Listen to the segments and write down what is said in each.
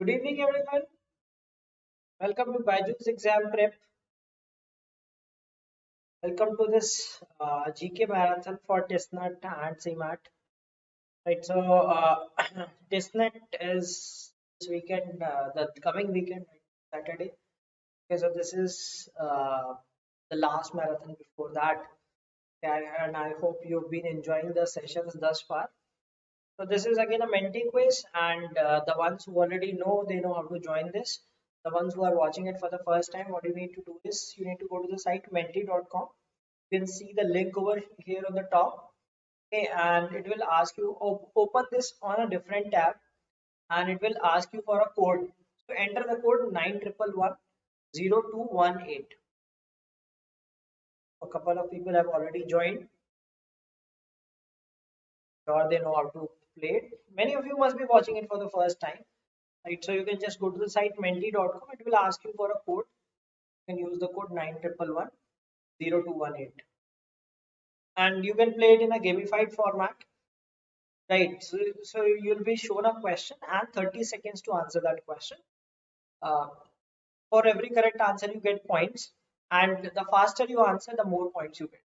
Good evening, everyone. Welcome to BYJU'S Exam Prep. Welcome to this GK Marathon for TISSNET and CMAT. Right, so TISSNET is this weekend, the coming weekend, Saturday. Okay, so this is the last marathon before that. And I hope you've been enjoying the sessions thus far. So this is again a Menti quiz, and the ones who already know, they know how to join this. The ones who are watching it for the first time, what you need to do is you need to go to the site menti.com. You can see the link over here on the top. Okay, and it will ask you open this on a different tab, and it will ask you for a code. So enter the code 91110218. A couple of people have already joined. Sure, they know how to play it. Many of you must be watching it for the first time. Right, so you can just go to the site menti.com. It will ask you for a code. You can use the code 91110218, and you can play it in a gamified format. Right, so you'll be shown a question and 30 seconds to answer that question. uh, for every correct answer you get points, and the faster you answer the more points you get.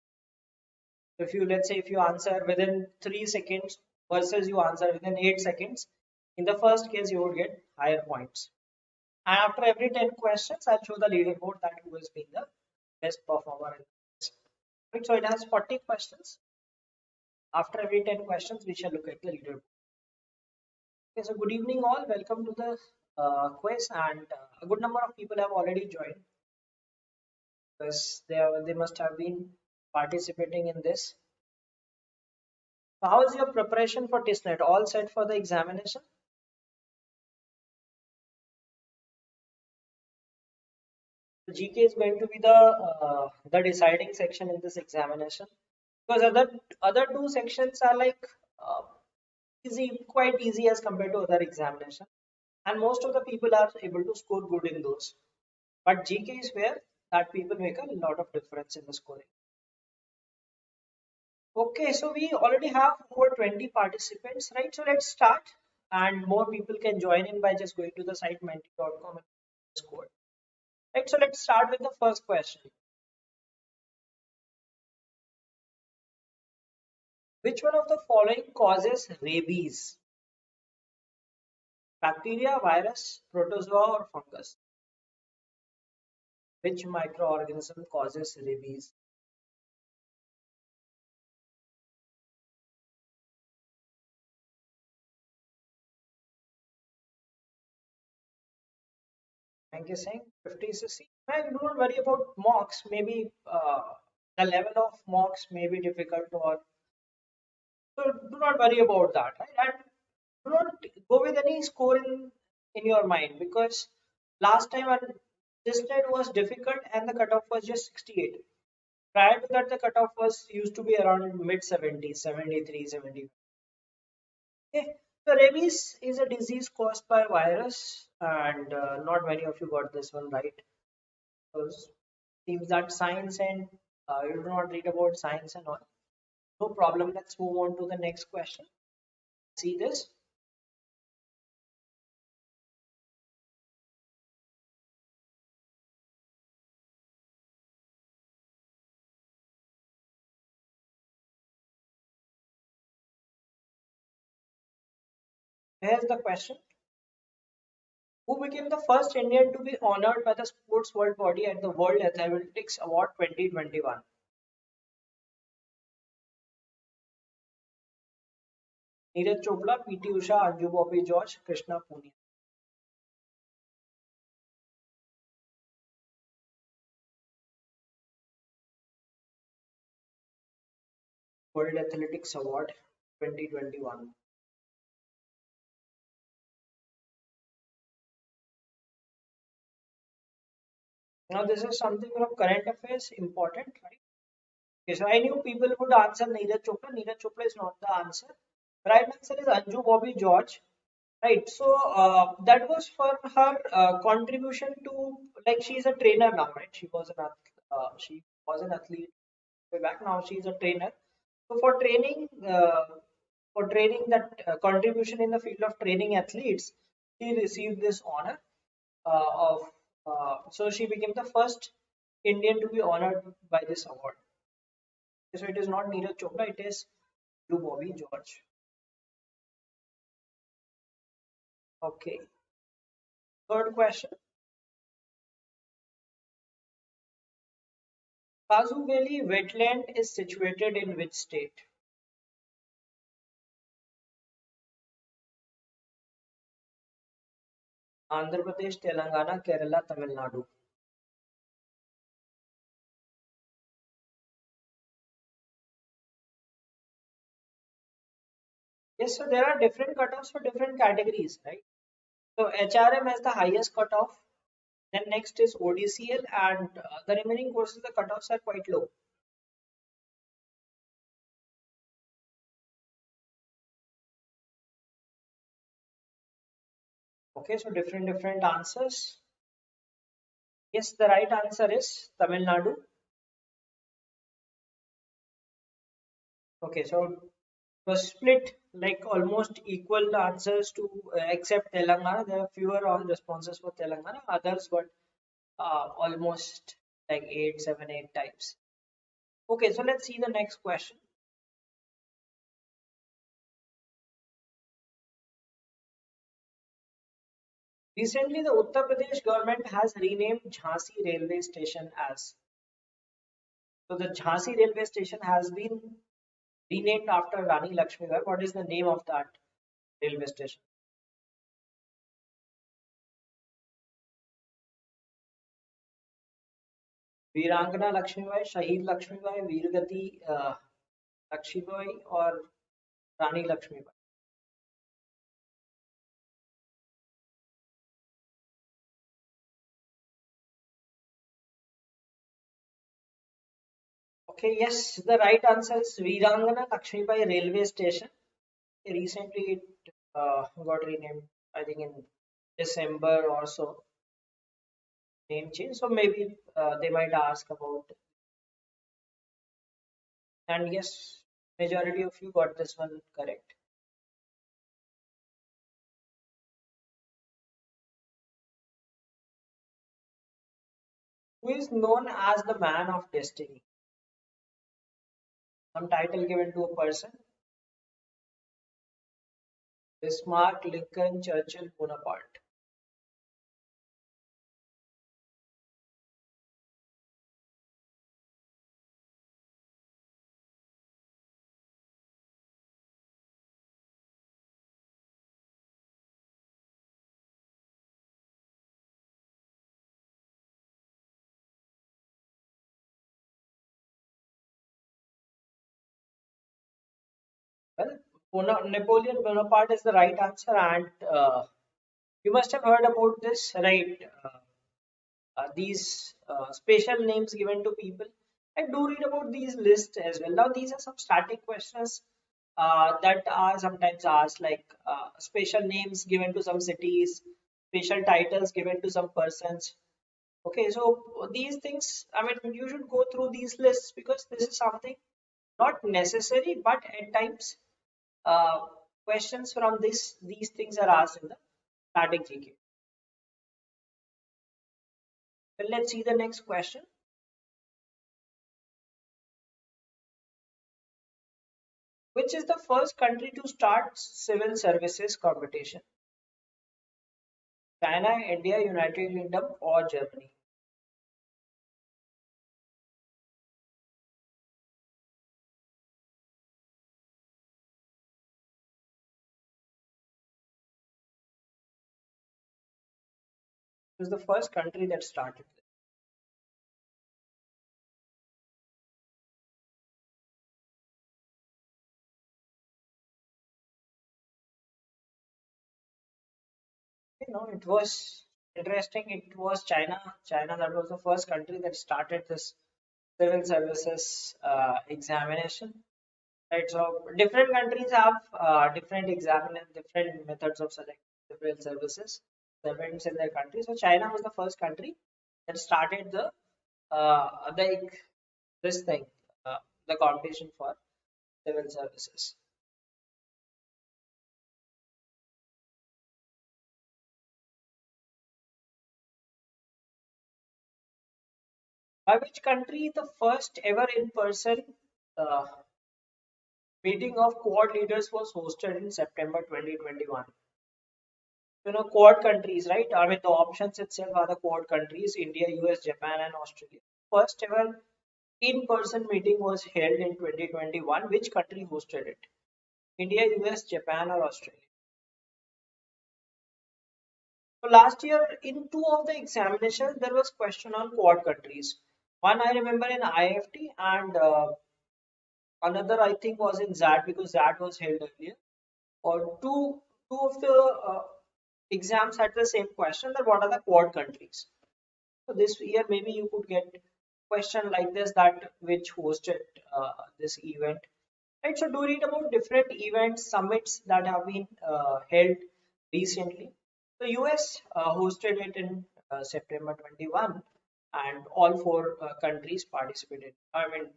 If you, let's say, if you answer within 3 seconds versus you answer within 8 seconds, in the first case you would get higher points. And after every 10 questions, I'll show the leaderboard that who has been the best performer in this. Right, so it has 40 questions. After every 10 questions, we shall look at the leaderboard. Okay, so good evening all. Welcome to the quiz, and a good number of people have already joined because they must have been participating in this. So how is your preparation for TISSNET? All set for the examination? GK is going to be the deciding section in this examination, because other two sections are like quite easy as compared to other examination, and most of the people are able to score good in those. But GK is where that people make a lot of difference in the scoring. Okay, so we already have over 20 participants, right? So let's start, and more people can join in by just going to the site menti.com and score. Right, so let's start with the first question. Which one of the following causes rabies? Bacteria, virus, protozoa, or fungus? Which microorganism causes rabies? Thank you, saying 50 cc. Man, do not worry about mocks. Maybe the level of mocks may be difficult, or so do not worry about that. Right? And do not go with any score in your mind, because last time when this net was difficult and the cutoff was just 68. Prior to that, the cutoff was used to be around mid 70s, 73, 70. Okay. So rabies is a disease caused by virus, and not many of you got this one right. Because seems that science and you do not read about science and all. No problem. Let's move on to the next question. See this. Here's the question. Who became the first Indian to be honored by the sports world body at the World Athletics Award 2021? Neeraj Chopra, PT Usha, Anju Bobby George, Krishna Punia. World Athletics Award 2021. Now this is something from current affairs, important, right? Okay, so I knew people would answer Neeraj Chopra. Neeraj Chopra is not the answer. Right answer is Anju Bobby George. Right. So that was for her contribution to, like, she's a trainer now, right? She was an athlete way back. Now she's a trainer. So for training that contribution in the field of training athletes, she received this honor of. So she became the first Indian to be honored by this award. So it is not Neeraj Chopra, it is Blue Bobby George. Okay. Third question. Kazhuveli wetland is situated in which state? Andhra Pradesh, Telangana, Kerala, Tamil Nadu. Yes, so there are different cutoffs for different categories, right? So HRM has the highest cutoff. Then next is ODCL, and the remaining courses, the cutoffs are quite low. Okay, so different answers. Yes, the right answer is Tamil Nadu. Okay, so it was split like almost equal answers to except Telangana. There are fewer responses for Telangana. Others got almost like 8, 7, 8 types. Okay, so let's see the next question. Recently, the Uttar Pradesh government has renamed Jhansi railway station as. So the Jhansi railway station has been renamed after Rani Lakshmibai. What is the name of that railway station? Veerangana Lakshmibai, Shahid Lakshmibai, Veergati Lakshmibai, or Rani Lakshmibai? Okay, yes, the right answer is Veerangana Lakshmibai railway station. Recently, it got renamed, I think in December or so, name change. So maybe they might ask about. And yes, majority of you got this one correct. Who is known as the man of destiny? Some title given to a person. Bismarck, Lincoln, Churchill, Bonaparte. Well, Napoleon Bonaparte is the right answer, and you must have heard about this, right? These special names given to people. I do read about these lists as well. Now, these are some static questions that are sometimes asked, like special names given to some cities, special titles given to some persons. Okay, so these things, I mean, you should go through these lists because this is something not necessary, but at times uh, questions from this these things are asked in the static GK. Well, let's see the next question. Which is the first country to start civil services competition? China, India, United Kingdom, or Germany? It was the first country that started this. You know, it was interesting. It was China. China, that was the first country that started this civil services examination. Right. So different countries have different methods of selecting civil services servants in their country. So China was the first country that started the this thing, uh, the competition for civil services. By which country the first ever in-person uh, meeting of Quad leaders was hosted in September 2021? Quad countries, right? I mean, the options itself are the Quad countries: India, US, Japan, and Australia. First ever in-person meeting was held in 2021. Which country hosted it? India, US, Japan, or Australia? So last year, in two of the examinations, there was question on Quad countries. One I remember in IFT, and another I think was in ZAT, because ZAT was held earlier. Or two of the exams had the same question, that what are the Quad countries? So this year maybe you could get question like this, that which hosted this event. Right, so do read about different events, summits that have been held recently. The US hosted it in September 21, and all four countries participated. I mean,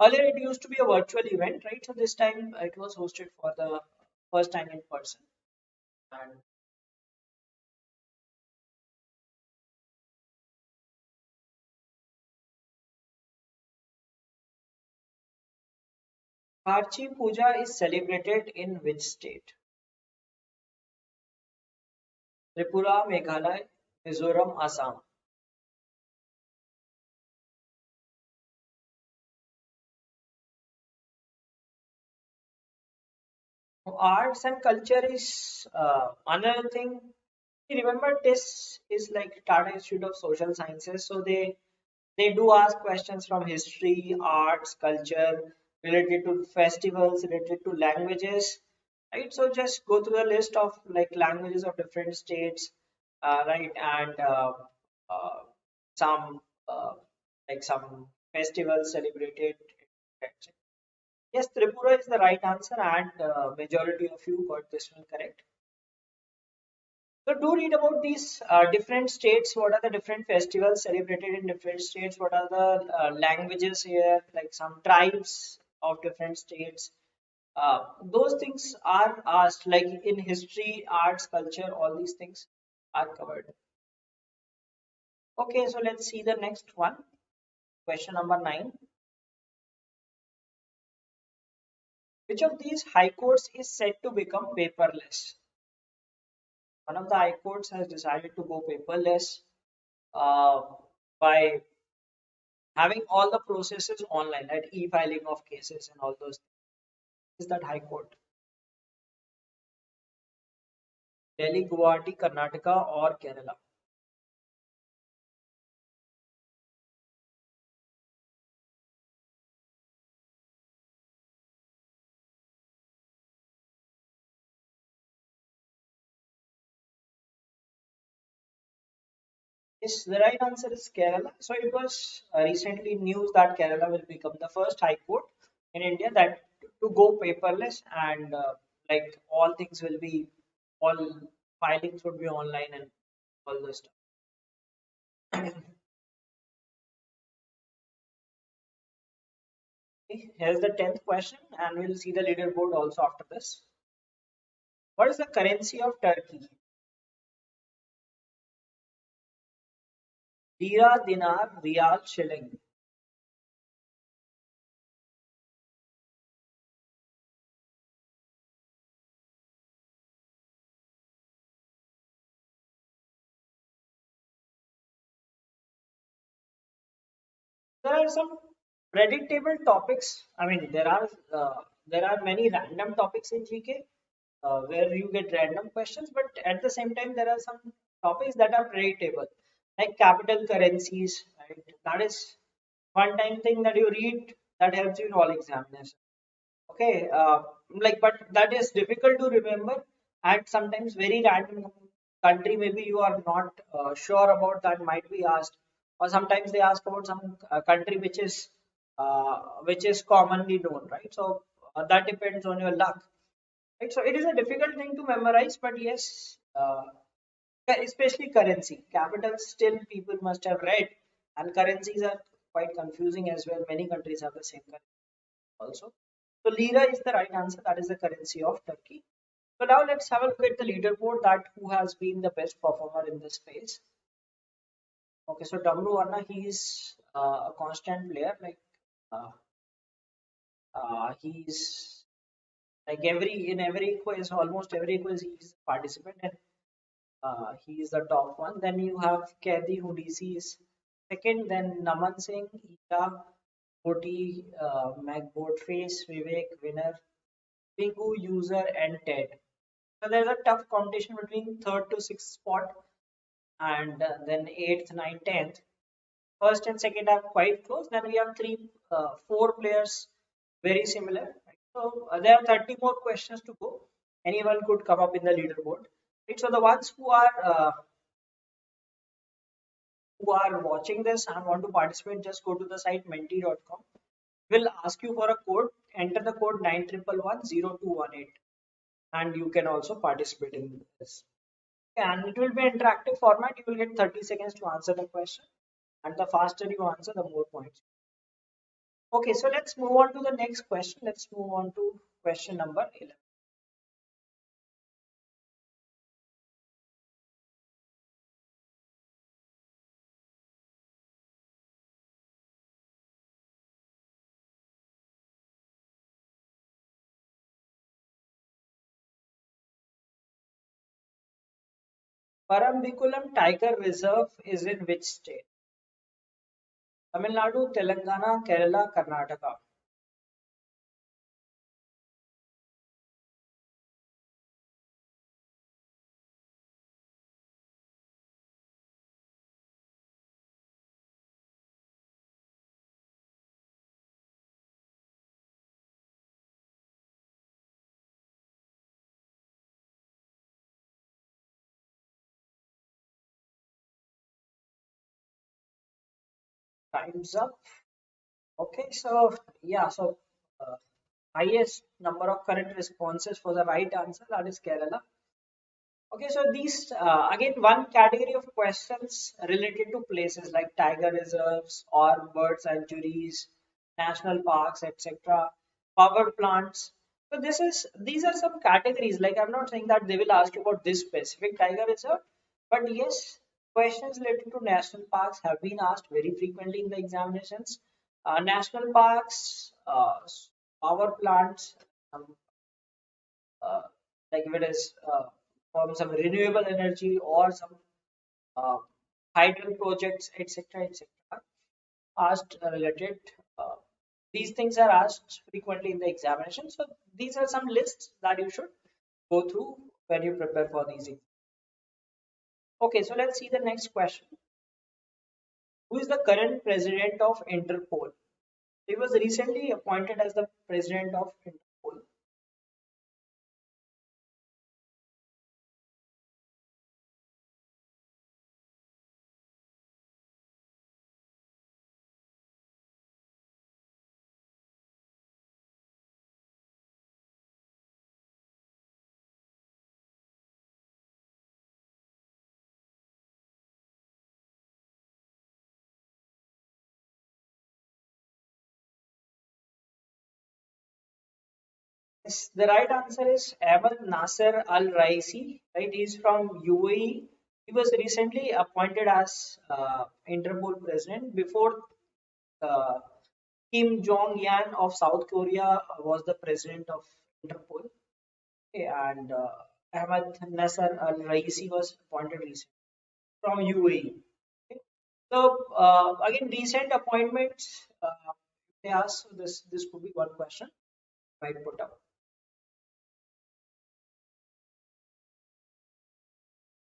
earlier it used to be a virtual event, right? So this time it was hosted for the first time in person. And Karchi Puja is celebrated in which state? Tripura, Meghalaya, Mizoram, Assam. Arts and culture is another thing. Remember, TISS is like Tata Institute of Social Sciences, so they do ask questions from history, arts, culture, related to festivals, related to languages, right? So just go through the list of like languages of different states, right, and uh, some like some festivals celebrated. Yes, Tripura is the right answer, and majority of you got this one correct. So do read about these different states. What are the different festivals celebrated in different states? What are the languages here? Like some tribes of different states. Those things are asked. Like in history, arts, culture, all these things are covered. Okay, so let's see the next one. Question number 9. Which of these high courts is said to become paperless? One of the high courts has decided to go paperless uh, by having all the processes online, like e-filing of cases and all those things. Is that High Court? Delhi, Guwahati, Karnataka, or Kerala? Yes, the right answer is Kerala. So it was recently news that Kerala will become the first High Court in India that to go paperless, and like all things will be, all filings would be online and all those stuff. Okay, here's the 10th question, and we'll see the leaderboard also after this. What is the currency of Turkey? Lira, dinar, real, shilling. There are some predictable topics. I mean, there are many random topics in GK where you get random questions, but at the same time, there are some topics that are predictable, like capital currencies. Right? That is one time thing that you read that helps you in all examinations. Okay, but that is difficult to remember, and sometimes very random country maybe you are not sure about, that might be asked, or sometimes they ask about some country which is commonly known, right? So that depends on your luck, right? So it is a difficult thing to memorize, but yes, especially currency, capitals still people must have read, and currencies are quite confusing as well. Many countries have the same currency also. So lira is the right answer. That is the currency of Turkey. So now let's have a look at the leaderboard, that who has been the best performer in this phase. Okay, so W Varna, he's a constant player. Like uh, he's like in every quiz, almost every quiz, he's a participant, and he is the top one. Then you have Kaidi Udisi is second. Then Naman Singh, Ita, Goti, Face, Vivek, Winner, Pingu, User, and Ted. So there's a tough competition between third to sixth spot, and then eighth, ninth, tenth. First and second are quite close. Then we have four players very similar. Right? So there are 30 more questions to go. Anyone could come up in the leaderboard. Right? So the ones who are watching this and want to participate, just go to the site menti.com. We'll ask you for a code. Enter the code 91110218, and you can also participate in this. And it will be interactive format. You will get 30 seconds to answer the question, and the faster you answer, the more points. Okay, so let's move on to the next question. Let's move on to question number 11. Parambiculam Tiger Reserve is in which state? Tamil Nadu, Telangana, Kerala, Karnataka. Time's up. Okay, so yeah, so uh, highest number of correct responses for the right answer, that is Kerala. Okay, so these again one category of questions related to places like tiger reserves or bird sanctuaries, national parks, etc., power plants. So these are some categories. Like I'm not saying that they will ask you about this specific tiger reserve, but yes, questions related to national parks have been asked very frequently in the examinations. National parks, power plants, um, uh, like if it is from some renewable energy or some uh, hydro projects, etc., etc., asked related. Uh, these things are asked frequently in the examination. So these are some lists that you should go through when you prepare for these. Okay, so let's see the next question. Who is the current president of Interpol? He was recently appointed as the president of Interpol. Yes, the right answer is Ahmed Nasser Al Raisi. Right, he's from UAE. He was recently appointed as Interpol president. Before uh, Kim Jong Yan of South Korea was the president of Interpol. Okay, and Ahmed Nasser Al Raisi was appointed recently from UAE. Okay. So again, recent appointments. They ask, so this could be one question I might put up.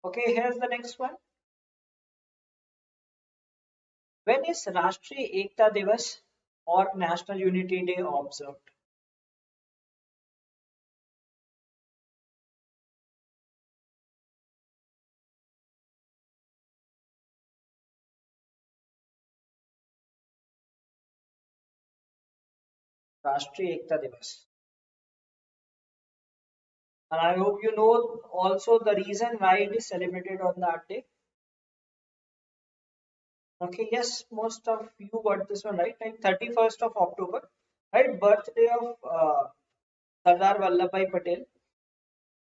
Okay, here's the next one. When is Rashtriya Ekta Diwas or National Unity Day observed? Rashtriya Ekta Diwas. And I hope you know also the reason why it is celebrated on that day. Okay, yes, most of you got this one right. Like 31st of October, right? Birthday of Sardar Vallabhbhai Patel.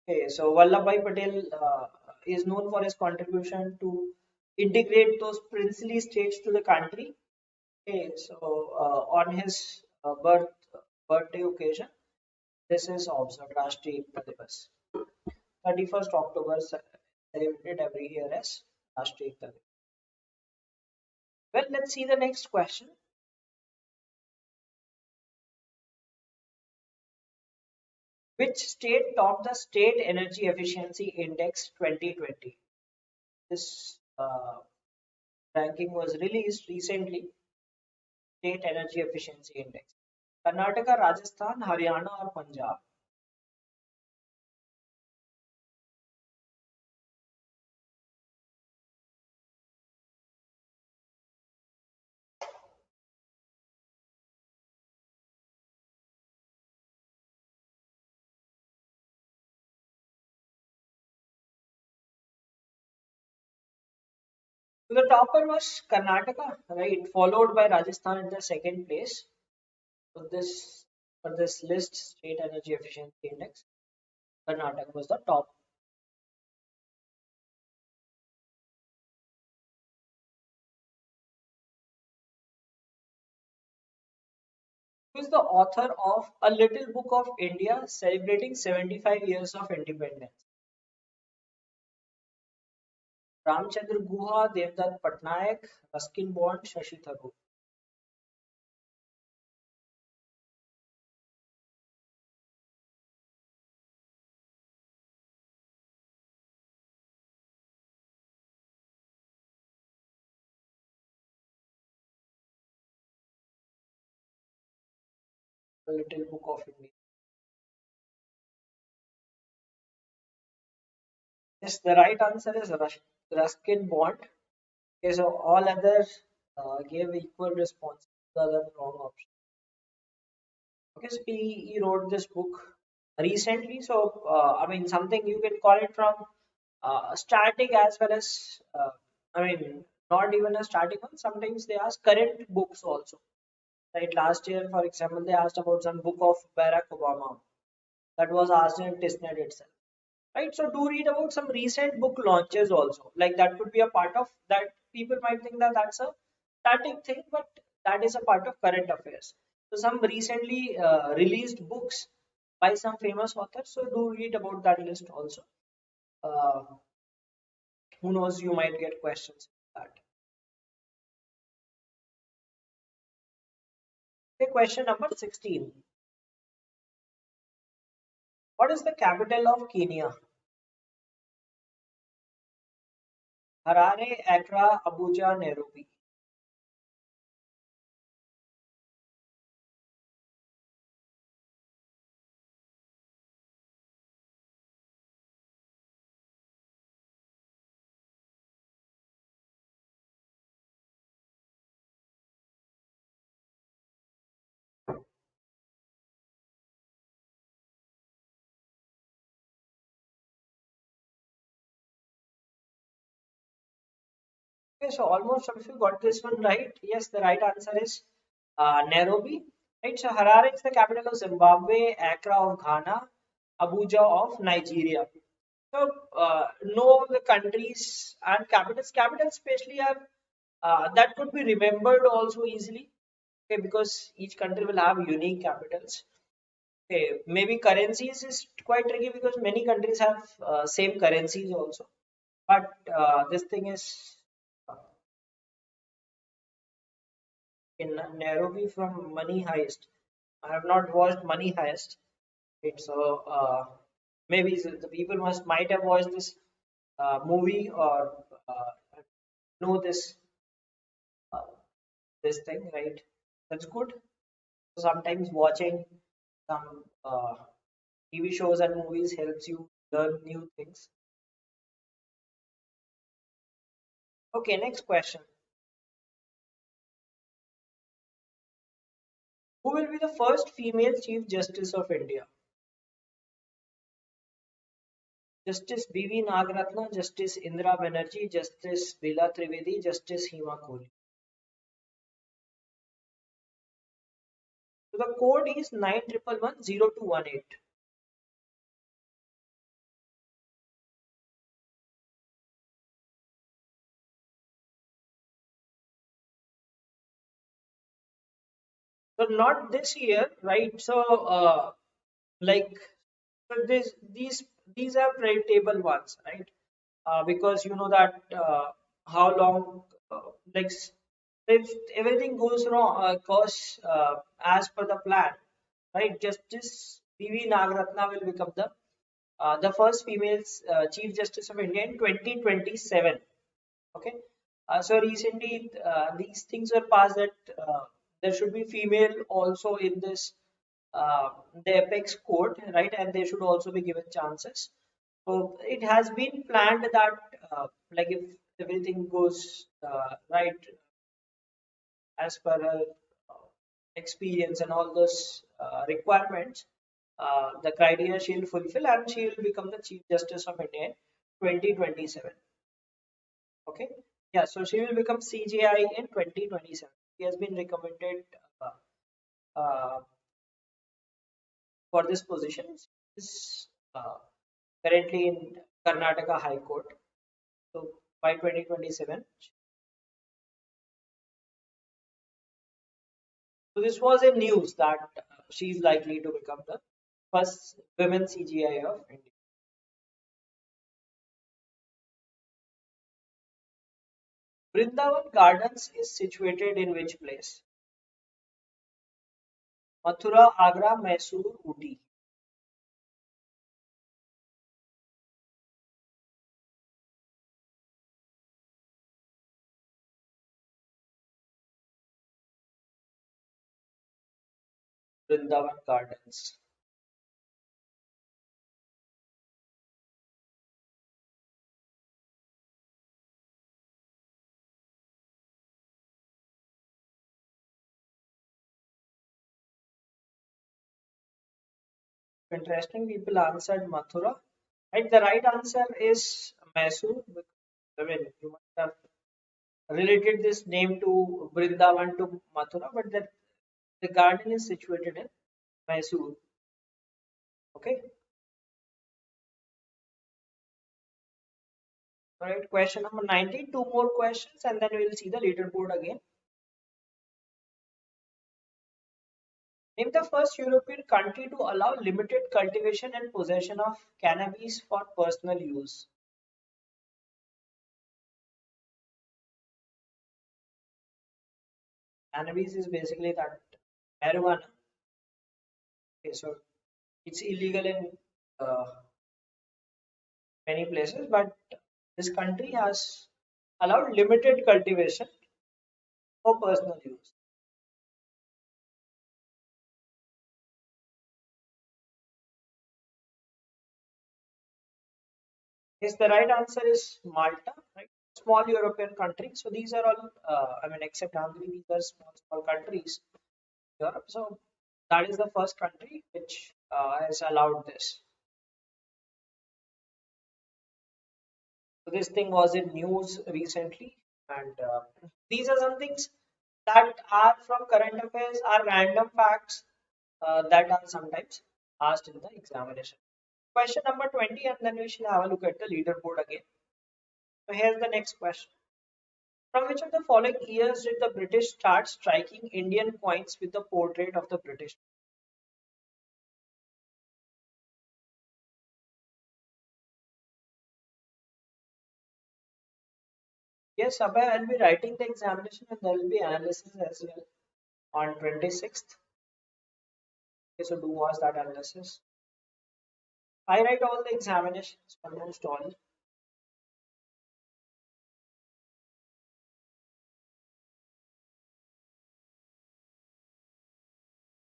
Okay, so Vallabhbhai Patel is known for his contribution to integrate those princely states to the country. Okay, so on his birthday occasion, this is observed Rashtriya Ekta Diwas. 31st October celebrated every year as Rashtriya Ekta Diwas. Well, let's see the next question. Which state topped the State Energy Efficiency Index 2020? This ranking was released recently. State Energy Efficiency Index. Karnataka, Rajasthan, Haryana, or Punjab? So the topper was Karnataka, right? Followed by Rajasthan in the second place. So this for this list, State Energy Efficiency Index, Karnataka was the top. Who is the author of A Little Book of India celebrating 75 years of independence? Ramchandra Guha, Devdutt Patnaik, Ruskin Bond, Shashi Tharoor. A Little Book of India. Yes, the right answer is Ruskin Bond. Okay, so all others gave equal response. The other wrong option. Okay, so he wrote this book recently. So I mean, something you can call it from static as well as I mean, not even a static one. Sometimes they ask current books also. Right, last year, for example, they asked about some book of Barack Obama that was asked in TISSNET itself. Right, so do read about some recent book launches also. Like that could be a part of that. People might think that that's a static thing, but that is a part of current affairs. So some recently released books by some famous authors. So do read about that list also. Uh, who knows? You might get questions about that. Okay, question number 16. What is the capital of Kenya? Harare, Accra, Abuja, Nairobi. Okay, so almost if you got this one right, yes, the right answer is Nairobi. Right, so Harare is the capital of Zimbabwe, Accra of Ghana, Abuja of Nigeria. So know the countries and capitals. Capitals especially are that could be remembered also easily. Okay, because each country will have unique capitals. Okay, maybe currencies is quite tricky because many countries have same currencies also. But this thing is in Nairobi from Money Heist. I have not watched Money Heist. Right, so maybe the people might have watched this movie or know uh, this thing, right? That's good. Sometimes watching some TV shows and movies helps you learn new things. Okay, next question. Who will be the first female Chief Justice of India? Justice B.V. Nagaratna, Justice Indira Banerjee, Justice Bila Trivedi, Justice Hema Kohli. So the code is 91110218. So not this year, right? So like so these are predictable ones, right? Because you know that how long like if everything goes wrong goes as per the plan, right? Justice PV Nagaratna will become the first female Chief Justice of India in 2027. Okay. So recently, these things were passed that there should be female also in this the apex court, right? And they should also be given chances. So it has been planned that like if everything goes right as per her experience and all those requirements, the criteria she will fulfill and she will become the Chief Justice of India in 2027. Okay. Yeah, so she will become CJI in 2027. She has been recommended uh, uh, for this position. She is currently in Karnataka High Court. So by 2027. So this was in news that she is likely to become the first women CGI of India. Brindavan Gardens is situated in which place? Mathura, Agra, Mysore, Uti. Brindavan Gardens. Interesting. People answered Mathura. Right. The right answer is Mysore. I mean, you must have related this name to Brindavan to Mathura, but the garden is situated in Mysore. Okay. All right. Question number 19. Two more questions, and then we will see the leaderboard again. Name the first European country to allow limited cultivation and possession of cannabis for personal use. Cannabis is basically that marijuana. Okay, so it's illegal in uh, many places, but this country has allowed limited cultivation for personal use. Yes, the right answer is Malta, right? Small European country. So these are all, I mean, except Hungary, these are small countries in Europe. So that is the first country which has allowed this. So this thing was in news recently, and these are some things that are from current affairs, are random facts that are sometimes asked in the examination. Question number 20, and then we shall have a look at the leaderboard again. So here's the next question. From which of the following years did the British start striking Indian coins with the portrait of the British? Yes, Abhay, I'll be writing the examination and there will be analysis as well on 26th. Okay, so do watch that analysis. I write all the examinations, almost all.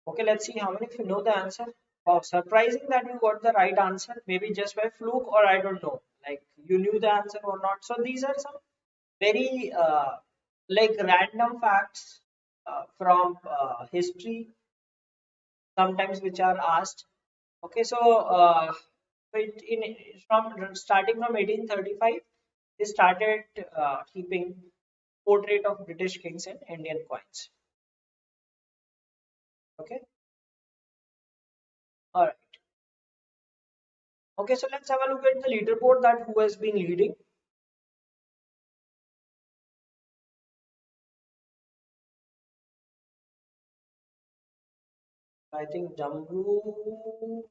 Okay, let's see how many of you know the answer. Wow, surprising that you got the right answer, maybe just by fluke or I don't know. Like you knew the answer or not. So these are some very like random facts from history, sometimes which are asked. Okay, so from starting from 1835, they started keeping portrait of British kings in Indian coins. Okay, all right. Okay, so let's have a look at the leaderboard that who has been leading. I think Jamru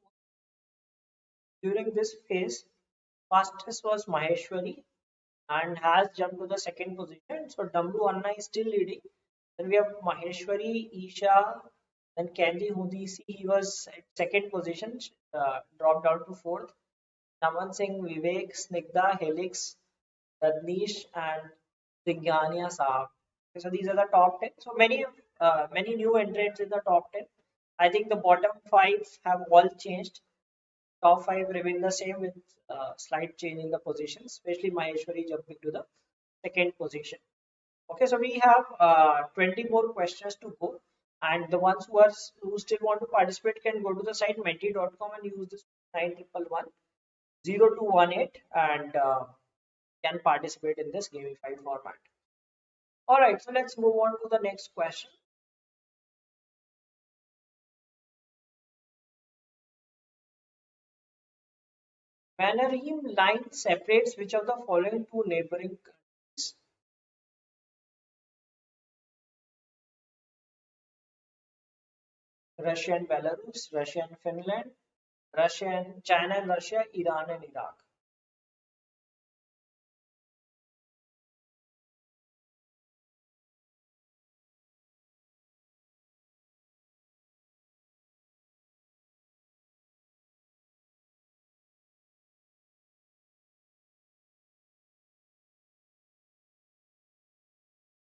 during this phase, fastest was Maheshwari and has jumped to the second position. So Damru Anna is still leading. Then we have Maheshwari, Isha, then Kanji Hudisi. He was at second position, dropped down to fourth. Naman Singh, Vivek, Snigdha, Helix, Rajneesh, and Digyania Saab. Okay, so these are the top 10. So many new entrants in the top 10. I think the bottom five have all changed. Top five remain the same with slight change in the positions, especially Maheshwari jumping to the second position. Okay, so we have 20 more questions to go, and the ones who still want to participate can go to the site menti.com and use this 9111 and can participate in this gamified format. All right, so let's move on to the next question. Mannerheim line separates which of the following two neighboring countries? Russia and Belarus, Russia and Finland, Russia and China and Russia, Iran and Iraq.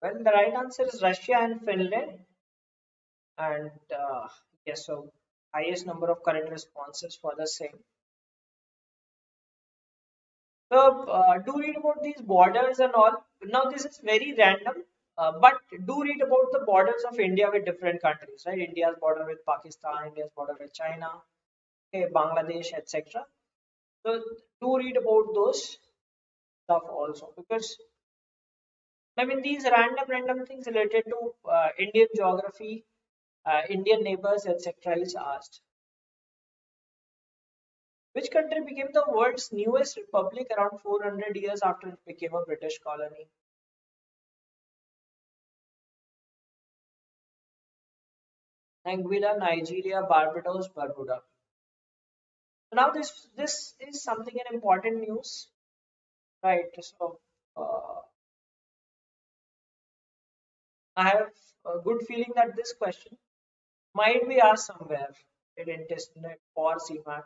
Well, the right answer is Russia and Finland, and yes, so highest number of correct responses for the same. So do read about these borders and all. Now this is very random, but do read about the borders of India with different countries, right? India's border with Pakistan, India's border with China, okay, Bangladesh, etc. So do read about those stuff also because I mean these random things related to Indian geography, Indian neighbors, etc. is asked. Which country became the world's newest republic around 400 years after it became a British colony? Anguilla, Nigeria, Barbados, Bermuda. So now this is something an important news, right? So I have a good feeling that this question might be asked somewhere in TISSNET or CMAT.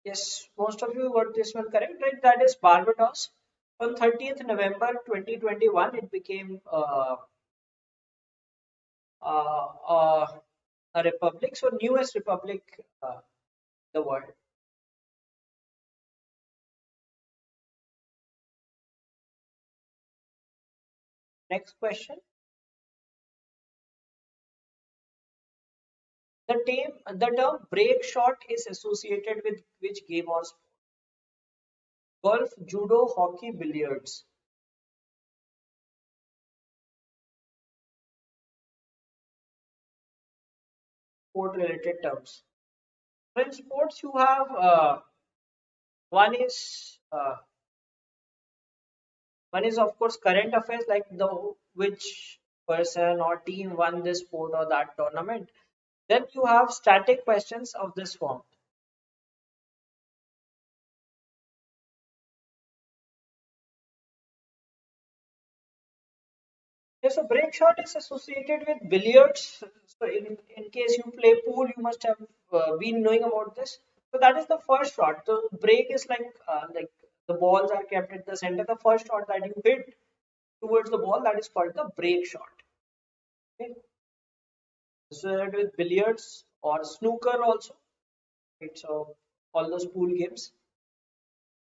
Yes, most of you got this one correct, right? That is Barbados. On 30th November 2021, it became uh, uh, a republic, so newest republic in the world. Next question. The term break shot is associated with which game or sport? Golf, judo, hockey, billiards. Sport related terms. So in sports, you have one is uh, one is of course current affairs like the which person or team won this sport or that tournament. Then you have static questions of this form. Yes, so break shot is associated with billiards. So in case you play pool, you must have been knowing about this. So that is the first shot. The break is like the balls are kept at the center. The first shot that you hit towards the ball that is called the break shot. Okay. Associated with billiards or snooker also. Right. So all those pool games.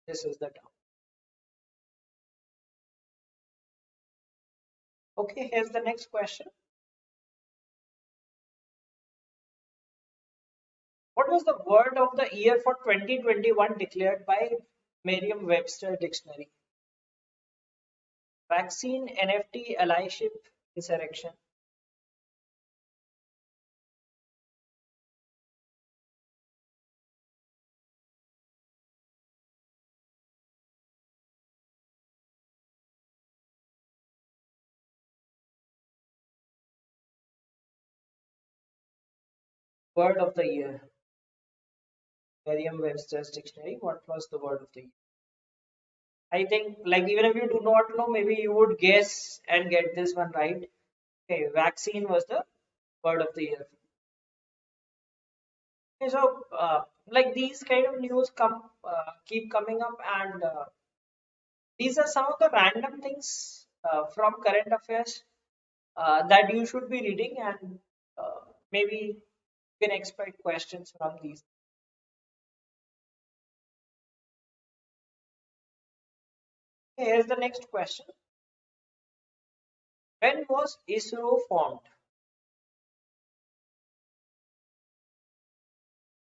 This is the term. Okay. Here's the next question. What was the word of the year for 2021 declared by Merriam-Webster dictionary? Vaccine, NFT, allyship, insurrection. Word of the year. Merriam-Webster's dictionary. What was the word of the year? I think, like, even if you do not know, maybe you would guess and get this one right. Okay, vaccine was the word of the year. Okay, so, like these kind of news keep coming up, and these are some of the random things from current affairs that you should be reading, and maybe you can expect questions from these. Okay, here's the next question. When was ISRO formed?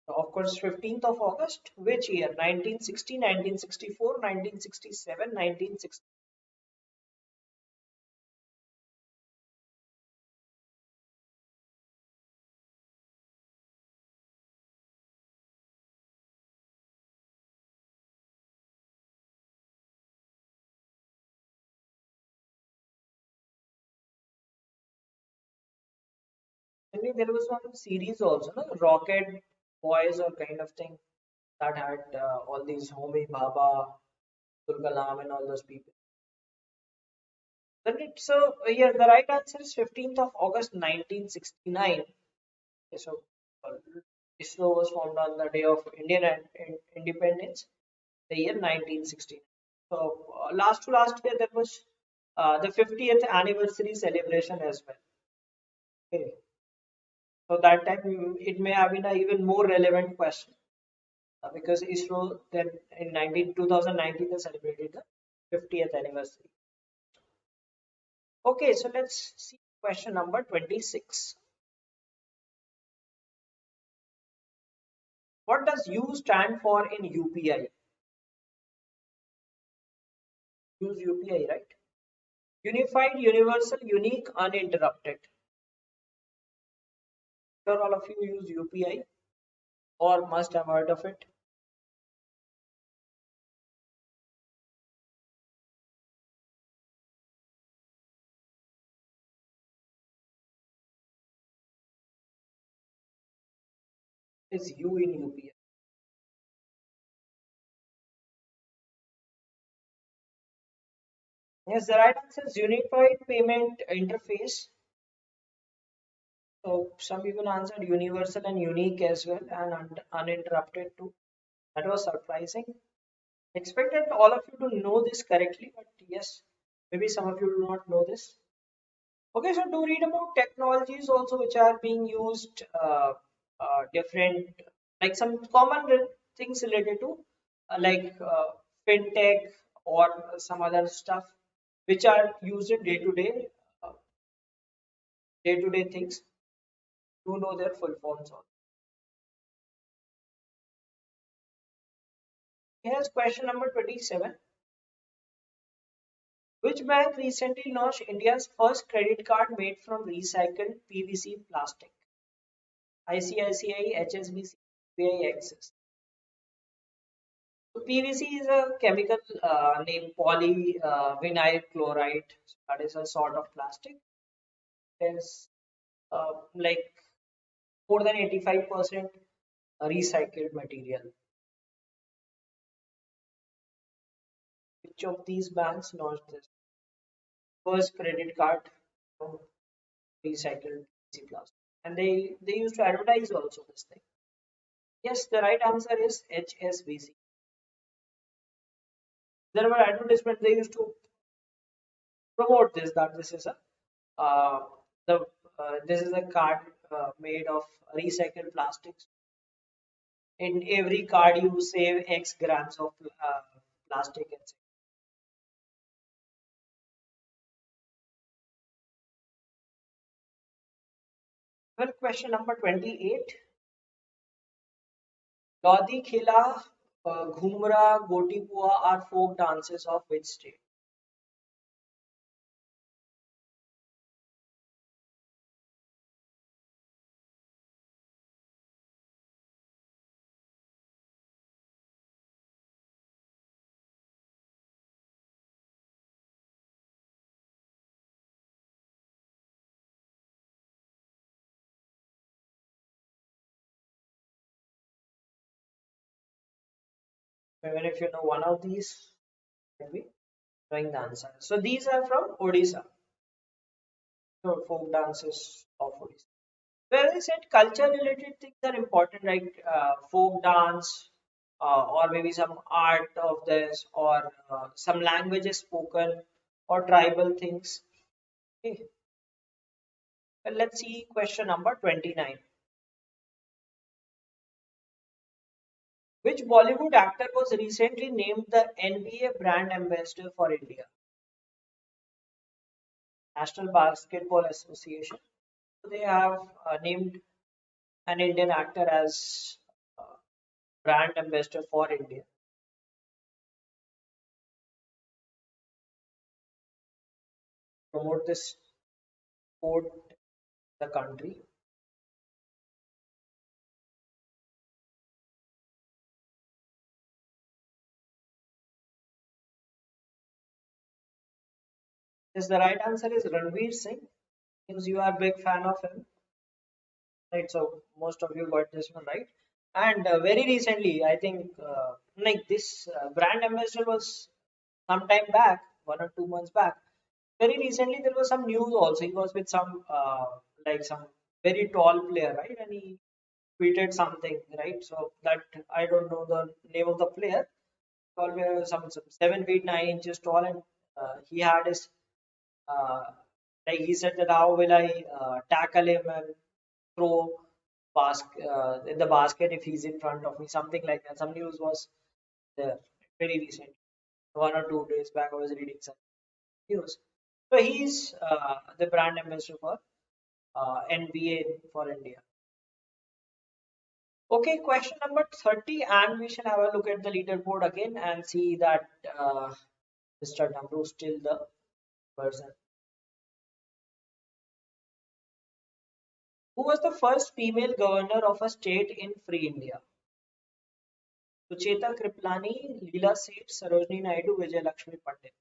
Of course, 15th of August. Which year? 1960, 1964, 1967, 1960. I think there was one series also, no? Rocket Boys or kind of thing that had all these Homi Bhabha, Abdul Kalam, and all those people. Then it's yeah, the right answer is 15th of August 1969. Okay, so uh, ISRO was formed on the day of Indian independence, the year 1969. So last to last year there was the 50th anniversary celebration as well. Okay. So that time it may have been an even more relevant question because ISRO then in 2019 they celebrated the 50th anniversary. Okay, so let's see question number 26. What does U stand for in UPI? Use UPI, right? Unified, universal, unique, uninterrupted. Sure, all of you use UPI or must have heard of it. Is U in UPI? Yes, the right answer is Unified Payment Interface. So some people answered universal and unique as well, and uninterrupted too. That was surprising. Expected all of you to know this correctly, but yes, maybe some of you do not know this. Okay, so do read about technologies also which are being used, different, like some common things related to fintech or some other stuff which are used in day to day things. Do know their full forms also. Here's question number 27. Which bank recently launched India's first credit card made from recycled PVC plastic? ICICI, HSBC, SBI, Axis. So PVC is a chemical named polyvinyl chloride. That is a sort of plastic. It is like more than 85% recycled material. Which of these banks launched this first credit card from recycled PVC plastic? And they used to advertise also this thing. Yes, the right answer is HSBC. There were advertisements they used to promote this that uh, the this is a card made of recycled plastics. In every card, you save X grams of plastic. Well, question number 28. Laudi Khela, Ghumura, Goti Pua are folk dances of which state? Even if you know one of these, might be knowing the answer. So these are from Odisha. So folk dances of Odisha. Well, I said culture related things are important, right? Folk dance, or maybe some art of this, or some languages spoken, or tribal things. Okay. Well, let's see question number 29. Which Bollywood actor was recently named the NBA brand ambassador for India? National Basketball Association. So they have named an Indian actor as uh, brand ambassador for India. Promote this sport in the country. Yes, the right answer is Ranveer Singh. Because you are a big fan of him, right? So most of you got this one right. And very recently, I think like this brand ambassador was some time back, 1 or 2 months back. Very recently, there was some news also. He was with some like some very tall player, right? And he tweeted something, right? So that I don't know the name of the player. Always some 7 feet 9 inches tall, and he had his uh, like he said that how will I tackle him and throw in the basket if he's in front of me, something like that. Some news was there very recent, 1 or 2 days back. I was reading some news. So he's the brand ambassador for NBA for India. Okay, question number 30, and we shall have a look at the leaderboard again and see that Mr. Damru is still the person. Who was the first female governor of a state in free India? Sucheta Kriplani, Leela Seth, Sarojini Naidu, Vijay Lakshmi Pandit.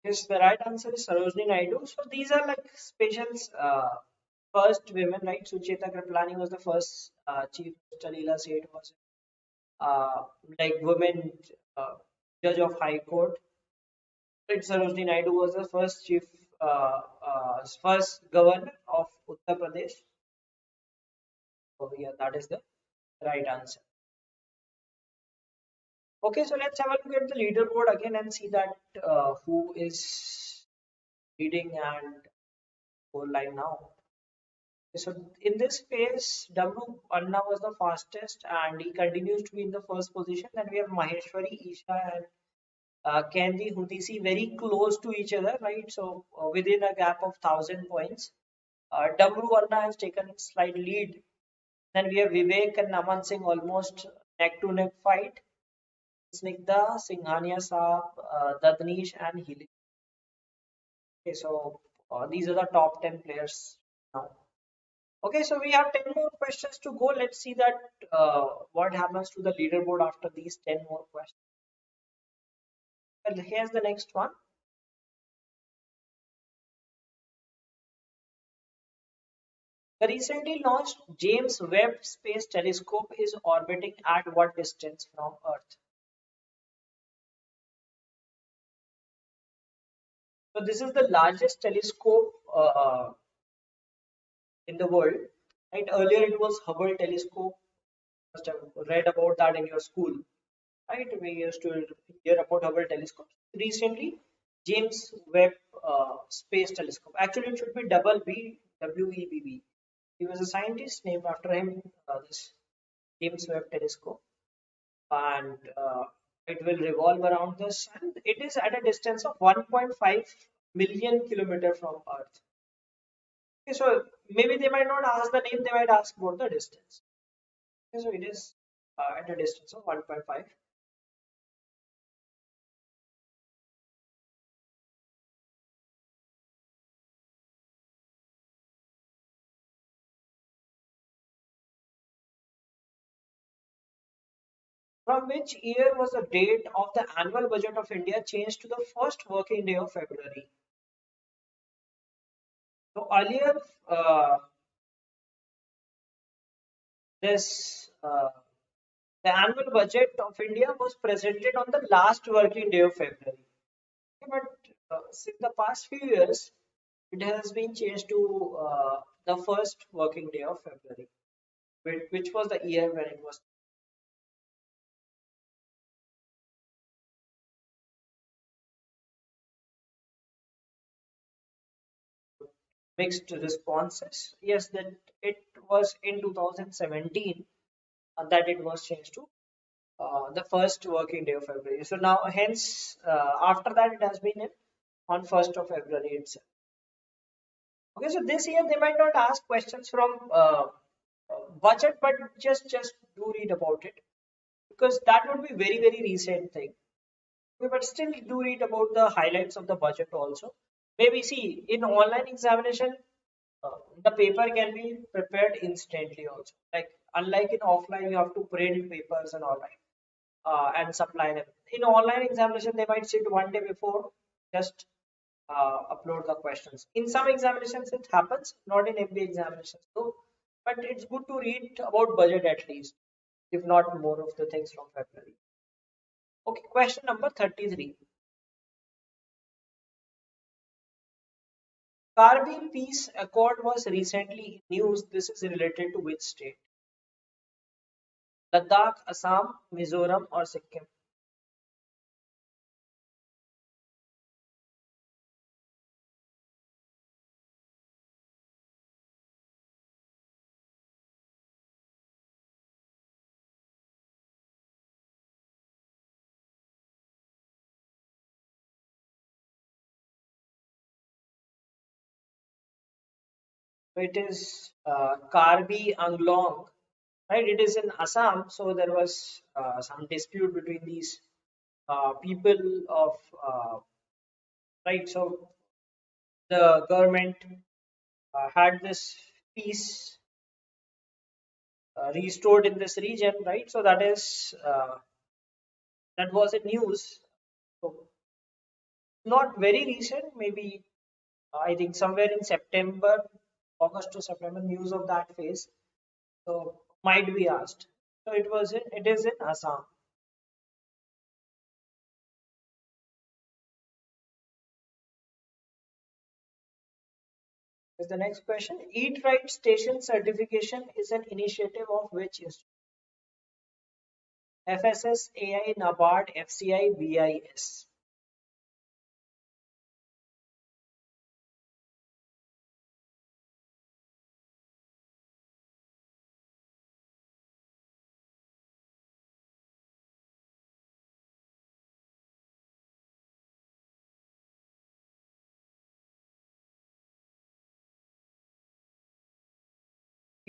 Yes, the right answer is Sarojini Naidu. So these are like special first women, right? Sucheta Kriplani was the first chief minister. Leela Seth was uh, like women uh, judge of High Court. Right, Sarojini Naidu was the first governor of Uttar Pradesh. So yeah, that is the right answer. Okay, so let's have a look at the leaderboard again and see that who is leading and whole line now. So in this phase, W Anna was the fastest and he continues to be in the first position. Then we have Maheshwari, Isha and Kendi Hudisi very close to each other, right? So within a gap of 1,000 points. W Anna has taken slight lead. Then we have Vivek and Naman Singh almost neck to neck fight. Snigdha, Singhania Saab, Dadnish and Healy. Okay, so these are the top 10 players now. Okay, so we have 10 more questions to go. Let's see that what happens to the leaderboard after these 10 more questions. Well, here's the next one. The recently launched James Webb Space Telescope is orbiting at what distance from Earth? So this is the largest telescope in the world. Right? Earlier it was Hubble telescope. You must have read about that in your school. Right? We used to hear about Hubble telescope. Recently, James Webb Space Telescope. Actually, it should be double B, WEBB. He was a scientist named after him. This James Webb Telescope, and it will revolve around the sun. It is at a distance of 1.5 million kilometer from Earth. Okay, so maybe they might not ask the name; they might ask about the distance. Okay, so it is at a distance of 1.5. From which year was the date of the annual budget of India changed to the first working day of February? So earlier, uh, this the annual budget of India was presented on the last working day of February. Okay, but since the past few years, it has been changed to the first working day of February, which was the year when it was mixed responses. Yes, that it was in 2017 that it was changed to the first working day of February. So now, hence, after that, it has been in on 1st of February itself. Okay, so this year they might not ask questions from budget, but just do read about it because that would be very recent thing. Okay, but still do read about the highlights of the budget also. Maybe see in online examination, the paper can be prepared instantly also. Like unlike in offline, you have to print papers and all that and supply them. In online examination, they might sit one day before, just upload the questions. In some examinations, it happens, not in MBA examinations. So, but it's good to read about budget at least, if not more of the things from February. Okay, question number 33. Kargil Peace Accord was recently in news. This is related to which state? Ladakh, Assam, Mizoram, or Sikkim? So it is Karbi Anglong, right? It is in Assam. So there was some dispute between these people of right. So the government had this peace restored in this region, right? So that was in news. So not very recent, maybe I think somewhere in September, August to September, news of that phase. So might be asked. So it is in Assam. Is the next question. Eat Right Station certification is an initiative of which institute? FSS, AI, NABARD, FCI, BIS.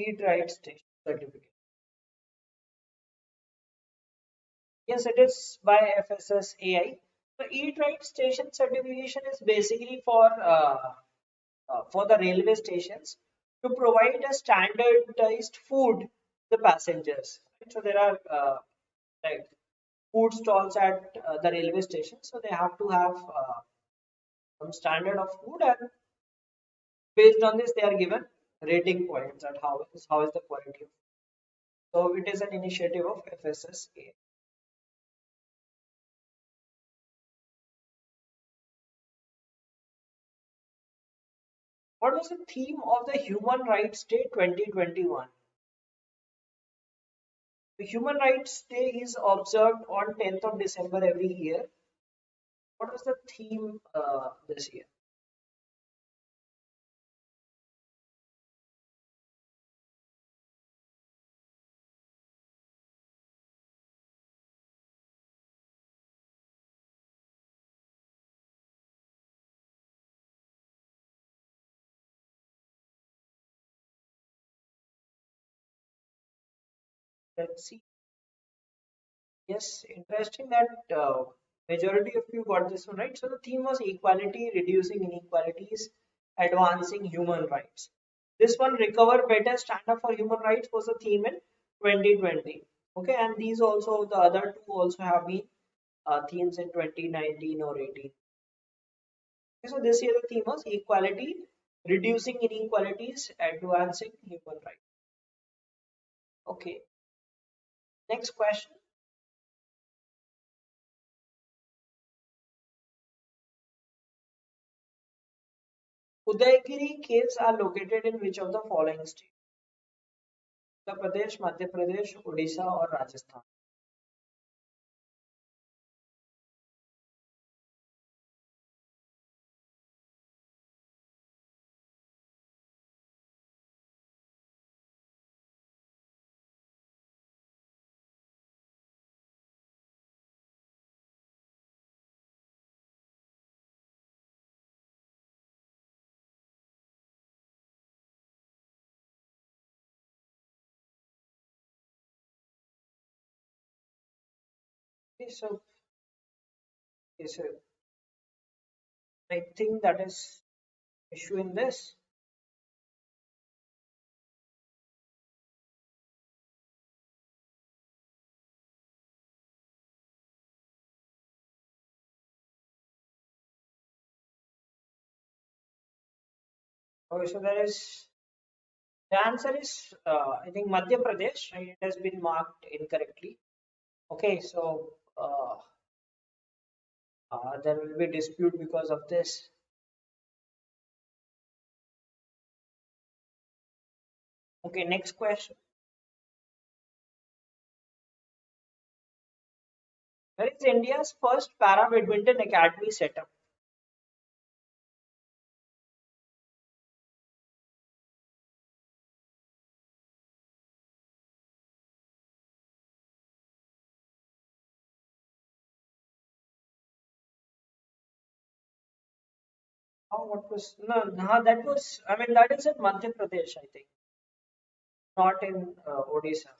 Eat Right Station certificate. Yes, it is by FSS AI. The Eat Right Station certification is basically for the railway stations to provide a standardized food to the passengers. Right? So there are like food stalls at the railway station, so they have to have some standard of food, and based on this, they are given rating points at how is the quality of. So it is an initiative of FSSA. What was the theme of the Human Rights Day 2021? The Human Rights Day is observed on 10th of December every year. What was the theme this year? Let's see. Yes, interesting that majority of you got this one right. So the theme was equality, reducing inequalities, advancing human rights. This one, recover better, stand up for human rights, was a theme in 2020. Okay, and these also, the other two also have been themes in 2019 or 18. Okay, so this year the theme was equality, reducing inequalities, advancing human rights. Okay, next question. Udayagiri Caves are located in which of the following states? Uttar Pradesh, Madhya Pradesh, Odisha, or Rajasthan? Okay, so I think that is issue in this. Okay, so there is the answer is I think Madhya Pradesh. Right? It has been marked incorrectly. Okay, so there will be dispute because of this. Okay, next question. Where is India's first para-badminton academy set up? Oh, what was no, that was I mean that is in Madhya Pradesh, I think, not in Odisha.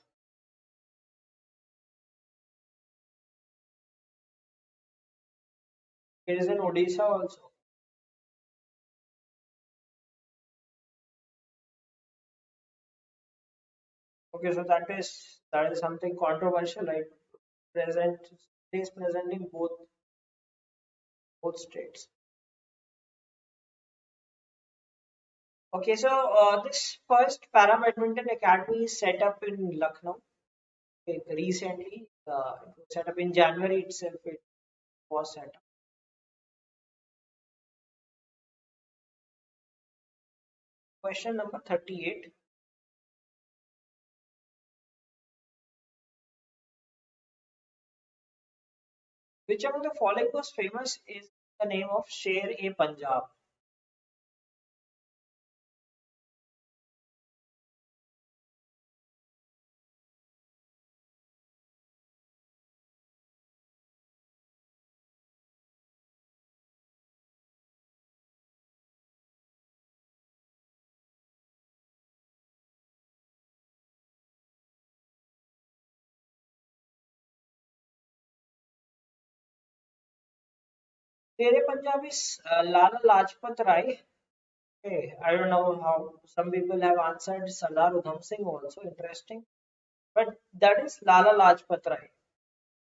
It is in Odisha also. Okay, so that is something controversial, right? Present is present in both states. Okay, so this first para badminton academy is set up in Lucknow. Okay, recently, it was set up in January itself. It was set up. Question number 38. Which among the following was famous is the name of Sher-e-Punjab? Sher-e-Punjab is Lala Lajpat Rai. Okay, I don't know how some people have answered Sardar Udham Singh also interesting, but that is Lala Lajpat Rai.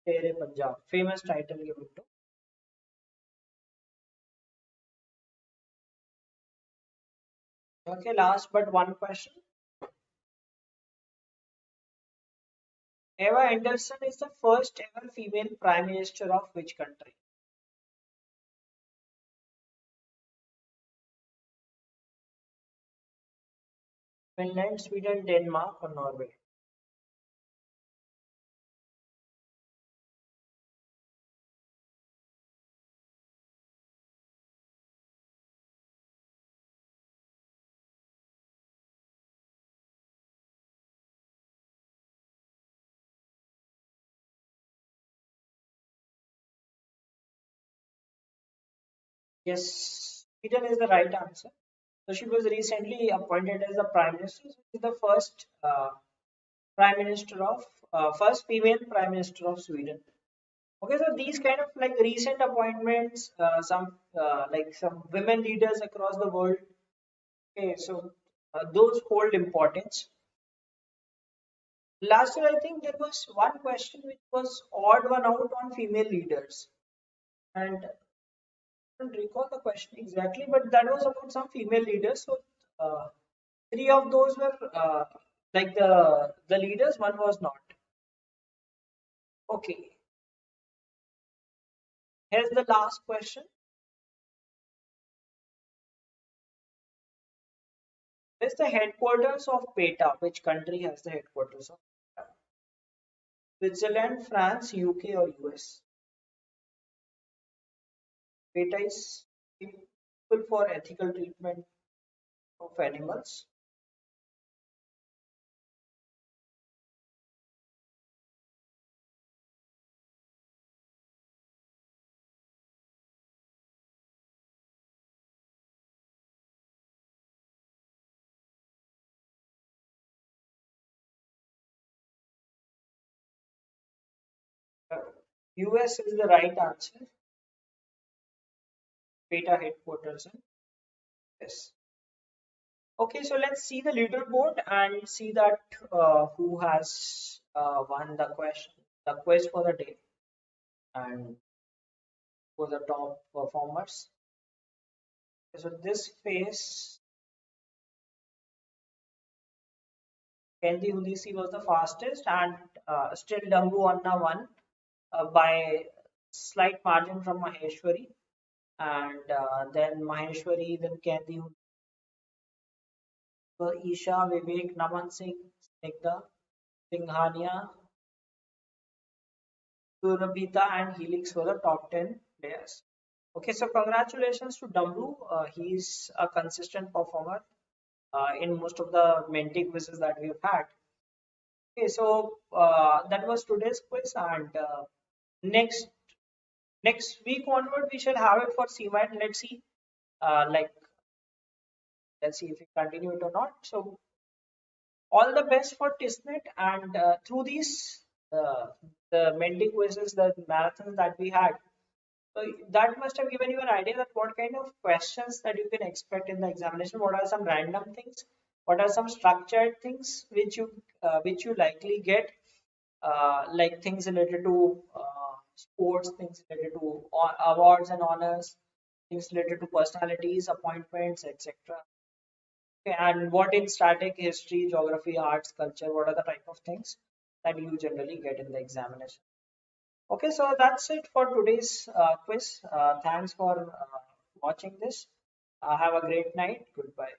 Sher-e-Punjab, famous title given to. Okay, last but one question. Eva Andersson is the first ever female prime minister of which country? Finland, Sweden, Denmark, or Norway? Yes, Sweden is the right answer. So she was recently appointed as the prime minister. So she's the first prime minister of first female prime minister of Sweden. Okay, so these kind of like recent appointments, some like some women leaders across the world. Okay, so those hold importance. Last year, I think there was one question which was odd one out on female leaders, and I don't recall the question exactly, but that was about some female leaders. So uh, three of those were like the leaders, one was not. Okay, here's the last question. Where's the headquarters of PETA? Which country has the headquarters of PETA? Switzerland, France, UK, or US? PETA is people for ethical treatment of animals. Uh, US is the right answer. PETA headquarters in US. Okay, so let's see the leaderboard and see that who has won the quiz for the day, and who are the top performers. So this phase, Kendi Udisi was the fastest, and still Dambu Anna won by slight margin from Maheshwari, and then Maheshwari, then Kendi, Isha, Vivek, Naman Singh, Snigdha, Singhania, Surabita, and Helix were the top 10 players. Okay, so congratulations to Dambu. He's a consistent performer in most of the Menti quizzes that we've had. Okay, so that was today's quiz, and next next week onward we shall have it for CMAT. Like let's see if we continue it or not. So all the best for TISSNET, and through these uh, the Menti quizzes, the marathons that we had. So that must have given you an idea that what kind of questions that you can expect in the examination. What are some random things? What are some structured things which you likely get, like things related to sports, things related to awards and honors, things related to personalities, appointments, etc. Okay, and what in static, history, geography, arts, culture, what are the type of things that you generally get in the examination? Okay, so that's it for today's quiz. Thanks for watching this. Have a great night. Goodbye.